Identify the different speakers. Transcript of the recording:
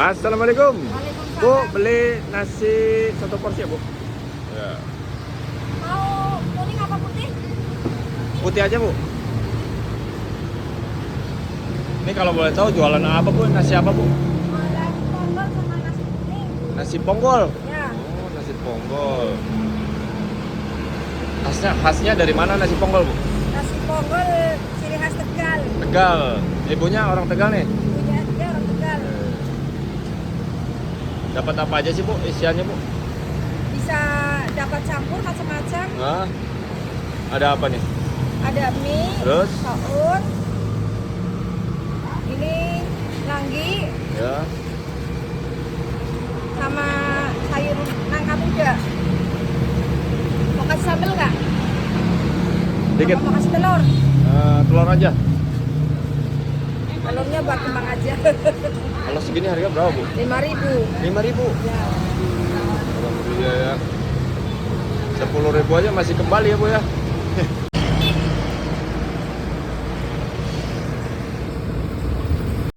Speaker 1: Assalamualaikum.
Speaker 2: Waalaikumsalam.
Speaker 1: Bu, beli nasi satu porsi ya, Bu? Ya.
Speaker 2: Mau kuning apa putih?
Speaker 1: Putih aja, Bu. Ini kalau boleh tahu jualan apa, Bu? Nasi apa, Bu?
Speaker 2: Ada ponggol sama nasi kuning.
Speaker 1: Nasi ponggol.
Speaker 2: Ya,
Speaker 1: Oh, nasi ponggol. Khasnya dari mana nasi ponggol, Bu?
Speaker 2: nasi ponggol ciri khas Tegal.
Speaker 1: Tegal. Ibunya orang Tegal nih.
Speaker 2: Punya dia orang Tegal.
Speaker 1: Dapat apa aja sih, Bu? Isiannya, Bu?
Speaker 2: Bisa dapat campur macam-macam.
Speaker 1: Nah, ada apa nih?
Speaker 2: Ada mie,
Speaker 1: Terus?
Speaker 2: soun, ini nanggi,
Speaker 1: Ya.
Speaker 2: sama sayur nangka muda. Mau kasih sambal nggak?
Speaker 1: Dikit.
Speaker 2: Apa mau kasih telur?
Speaker 1: Telur aja.
Speaker 2: Telurnya buat kembang aja.
Speaker 1: Kalau segini harga berapa, Bu?
Speaker 2: 5.000.
Speaker 1: 5.000.
Speaker 2: Ya.
Speaker 1: Alhamdulillah ya. 10.000 aja masih kembali ya, Bu ya.